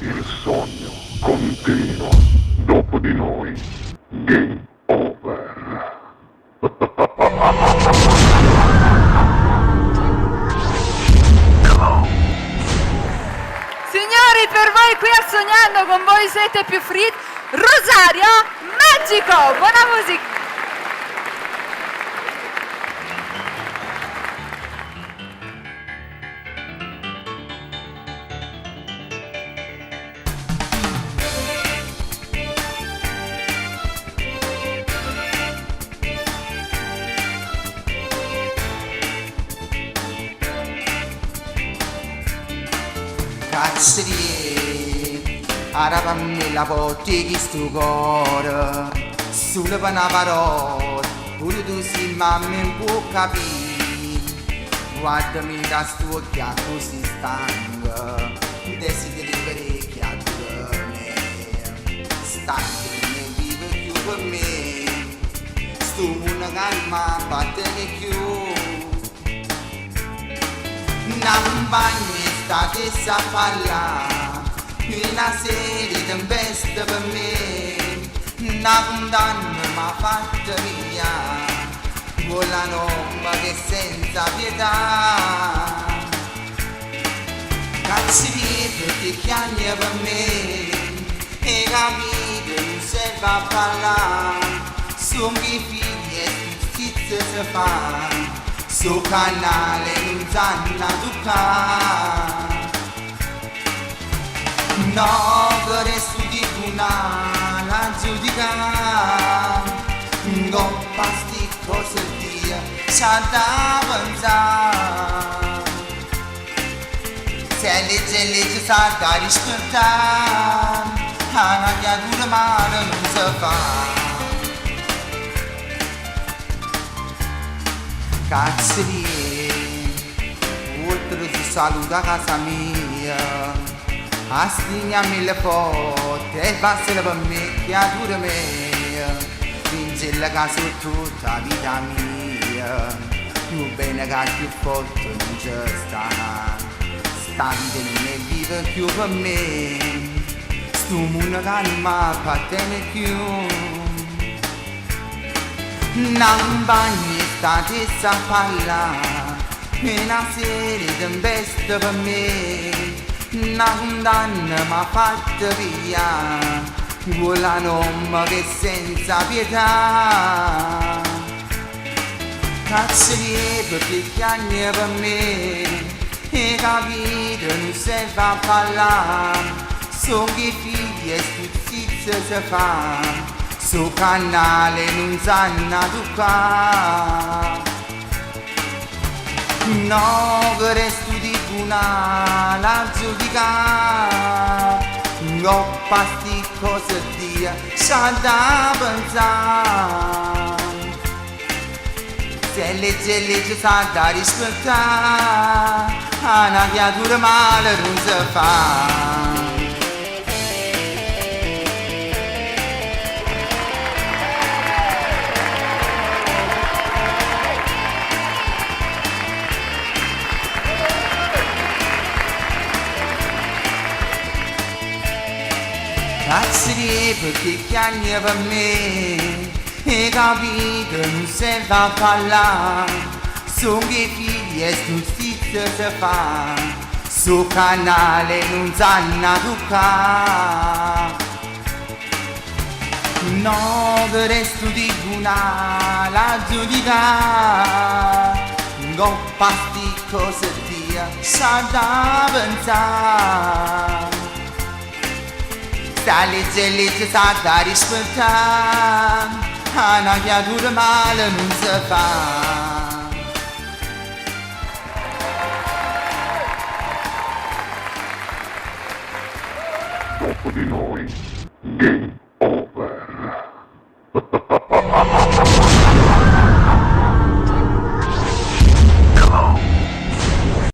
Il sogno continua dopo di noi. Game over. Signori, per voi qui a Sognando, con voi siete più free. Rosario Magico, buona musica. Cazzerie, aravammi la botte che sto cuore, solo per una parola, pure tu sei mamma in può capire, guardami da sto occhiato così stanco, desideri parecchia di me, stanco ne vive più per me, sto mondo calma, battene più. Non bagni state a parlare, una serie tempeste per me, una condanna m'ha fatta via, quella norma che senza pietà. Cazzi perché chiagna per me, e capite non serve a parlare, sono miei figli e giustizia si fa. Su canale non sanno toccare, no che resto di tribunale a giudicare, non basti cose dia, c'ha da pensare, se legge sa da rispettare, una creatura male non si fa. Cazzerie, oltre si saluta a casa mia, assegnami le foto e passare per me, creatura mia, vince la casa tutta la vita mia, più bene che più forte non c'è sta, stante non ne vive più per me, sto mondo che non mi appartiene più. Non bagni state a parlare, una serie tempeste per me, una condanna m'ha fatta via, quella norma che senza pietà. Cazzerie perché chiagna per me, e capite non serve a parlare, sono che figli e giustizia si fa. Su canale non sanno toccare, no che resto di tribunale a giudicare, no basti cose dia, c'ha da pensare, se legge sa da rispettare, una creatura male non si fa. Cazzerie perché chiagna per me, e capite non serve a parlare, sono che figli e giustizia si fa, su canale non sanno toccare, no che resto di tribunale a giudicare, non basti cose dia, c'ha da pensare. Se legge sa da rispettare, una creatura male non si fa. Dopo di noi. Game